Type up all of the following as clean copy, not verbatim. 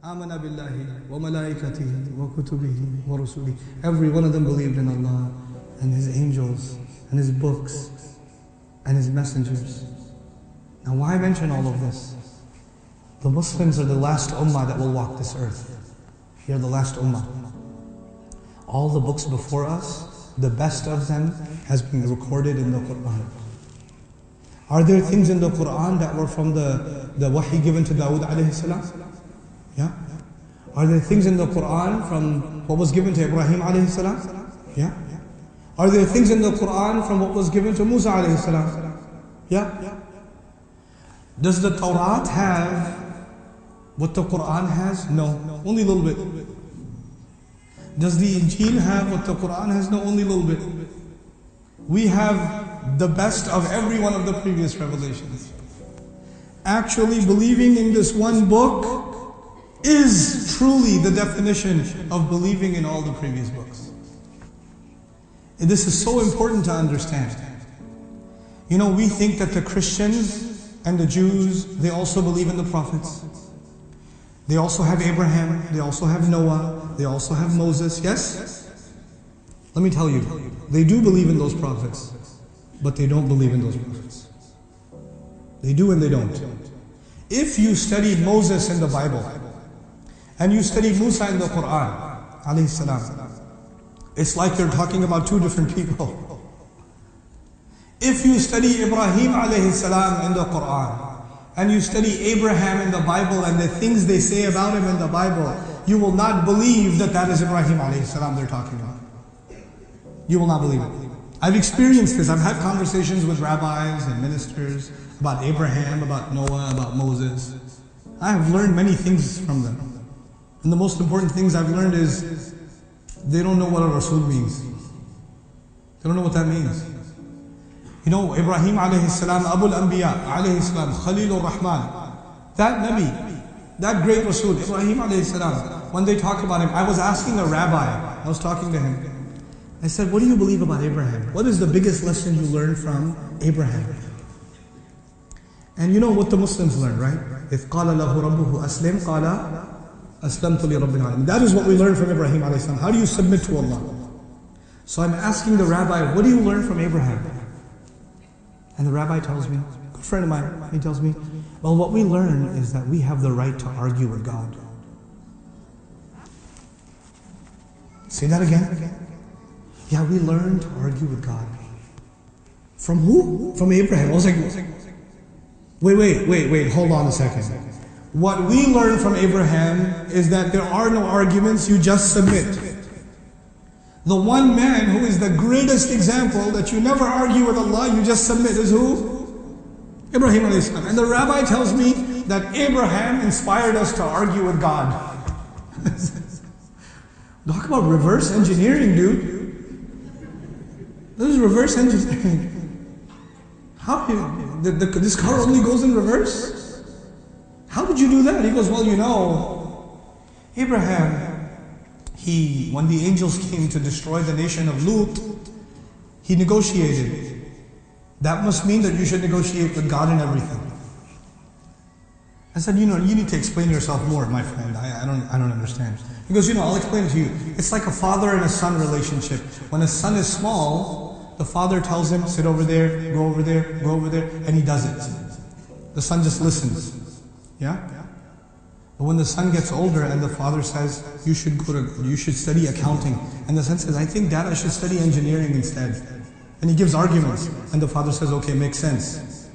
Amana billahi wa malaikatihi wa kutubihi wa rusulihi. Every one of them believed in Allah and His angels and His books and His messengers. Now why mention all of this? The Muslims are the last ummah that will walk this earth. We are the last ummah. All the books before us, the best of them has been recorded in the Quran. Are there things in the Quran that were from the wahi given to Dawood alayhi salam? Yeah. Are there things in the Quran from what was given to Ibrahim alayhi salam? Yeah. Are there things in the Quran from what was given to Musa alayhi salam? Yeah. Does the Torah have what the Quran has? No, only a little bit. Does the Injil have what the Quran has? No, only a little bit. We have the best of every one of the previous revelations. Actually believing in this one book is truly the definition of believing in all the previous books. And this is so important to understand. You know, we think that the Christians and the Jews, they also believe in the prophets. They also have Abraham, they also have Noah, they also have Moses, yes? Let me tell you, they do believe in those prophets, but they don't believe in those prophets. They do and they don't. If you study Moses in the Bible, and you study Musa in the Quran, alayhi salam, it's like you're talking about two different people. If you study Ibrahim alayhi salam in the Quran, and you study Abraham in the Bible and the things they say about him in the Bible, you will not believe that that is Ibrahim alayhi salam they're talking about. You will not believe it. I've experienced this. I've had conversations with rabbis and ministers about Abraham, about Noah, about Moses. I have learned many things from them. And the most important things I've learned is they don't know what a Rasul means. They don't know what that means. You know, Ibrahim alayhi salam, Abul Anbiya alayhi salam, Khalilur Rahman, that Nabi, that great Rasul, Ibrahim alayhi salam, when they talk about him, I was asking a rabbi, I was talking to him. I said, what do you believe about Abraham? What is the biggest lesson you learned from Abraham? And you know what the Muslims learn, right? إِذْ قَالَ لَهُ رَبُّهُ أَسْلِمْ قَالَ أَسْلَمْتُ لِرَبِّ الْعَالَمِينَ. That is what we learn from Ibrahim alayhi salam. How do you submit to Allah? So I'm asking the rabbi, what do you learn from Abraham? And the rabbi tells me, a good friend of mine, he tells me, well, what we learn is that we have the right to argue with God. Say that again. Yeah, we learn to argue with God. From who? From Abraham. I was like, wait, hold on a second. What we learn from Abraham is that there are no arguments, you just submit. The one man who is the greatest example that you never argue with Allah, you just submit, is who? Ibrahim alayhi salam. And the rabbi tells me that Abraham inspired us to argue with God. Talk about reverse engineering, dude. This is reverse engineering. How do you, this car only goes in reverse? How did you do that? He goes, well, you know, Abraham, when the angels came to destroy the nation of Lut, he negotiated. That must mean that you should negotiate with God in everything. I said, you know, you need to explain yourself more, my friend. I don't understand. He goes, you know, I'll explain it to you. It's like a father and a son relationship. When a son is small, the father tells him, sit over there, go over there, go over there, and he does it. The son just listens. Yeah? But when the son gets older and the father says, you should study accounting, and the son says, I think Dad, I should study engineering instead. And he gives arguments, and the father says, okay, makes sense.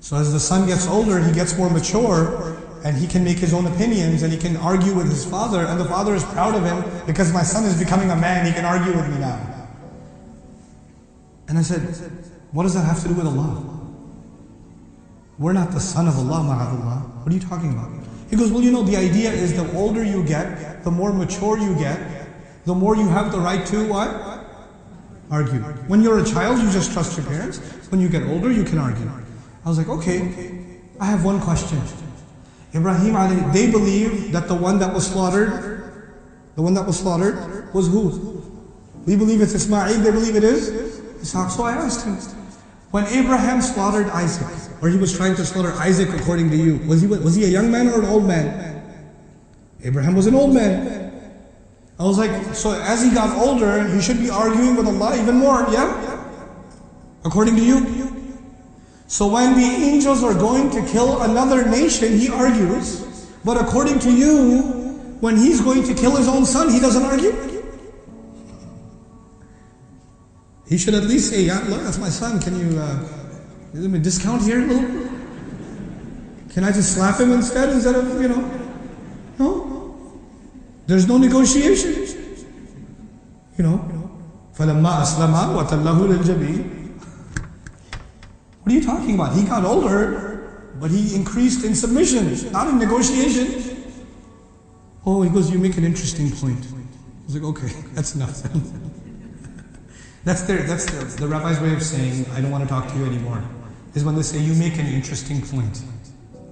So as the son gets older, he gets more mature, and he can make his own opinions, and he can argue with his father, and the father is proud of him, because my son is becoming a man, he can argue with me now. And I said, what does that have to do with Allah? We're not the son of Allah, ma'adullah. What are you talking about? He goes, well, you know, the idea is the older you get, the more mature you get, the more you have the right to what? Argue. When you're a child, you just trust your parents. When you get older, you can argue. I was like, okay, I have one question. Ibrahim alayhi, they believe that the one that was slaughtered was who? We believe it's Ismail, they believe it is Ishaq. So I asked him, when Abraham slaughtered Isaac, or he was trying to slaughter Isaac according to you, was he a young man or an old man? Abraham was an old man. I was like, so as he got older, he should be arguing with Allah even more, yeah? According to you. So when the angels are going to kill another nation, he argues. But according to you, when he's going to kill his own son, he doesn't argue? He should at least say, yeah, look, that's my son. Can you give me a discount here a little? Can I just slap him instead of, No. There's no negotiation. فَلَمَّا أَسْلَمَا وَتَلَّهُ لِلْجَبِينِ. What are you talking about? He got older, but he increased in submission, not in negotiation. Oh, he goes, you make an interesting point. I was like, okay, that's enough. That's the rabbi's way of saying, I don't want to talk to you anymore. Is when they say, you make an interesting point.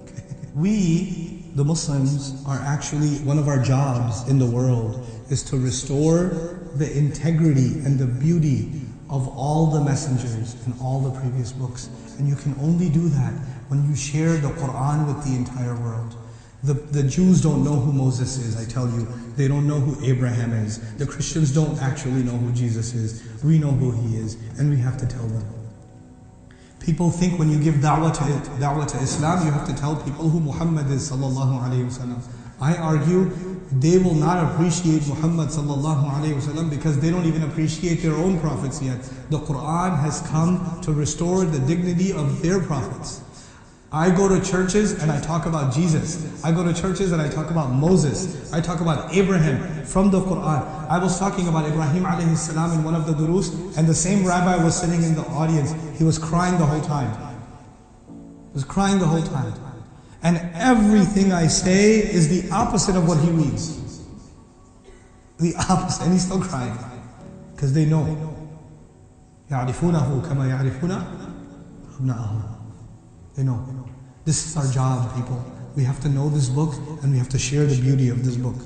Okay. We, the Muslims, are actually, one of our jobs in the world is to restore the integrity and the beauty of all the messengers and all the previous books. And you can only do that when you share the Quran with the entire world. The Jews don't know who Moses is, I tell you. They don't know who Abraham is. The Christians don't actually know who Jesus is. We know who he is, and we have to tell them. People think when you give da'wah to Islam, you have to tell people who Muhammad is sallallahu alayhi wasallam. I argue they will not appreciate Muhammad sallallahu alayhi wasallam because they don't even appreciate their own prophets yet. The Quran has come to restore the dignity of their prophets. I go to churches and I talk about Jesus. I go to churches and I talk about Moses. I talk about Abraham from the Quran. I was talking about Ibrahim alayhi salam in one of the durus, and the same rabbi was sitting in the audience. He was crying the whole time. He was crying the whole time. And everything I say is the opposite of what he reads. The opposite. And he's still crying. Because they know. يَعْرِفُونَهُ كَمَا يَعْرِفُونَ أَبْنَاءَهُمْ. They know. This is our job, people. We have to know this book and we have to share the beauty of this book.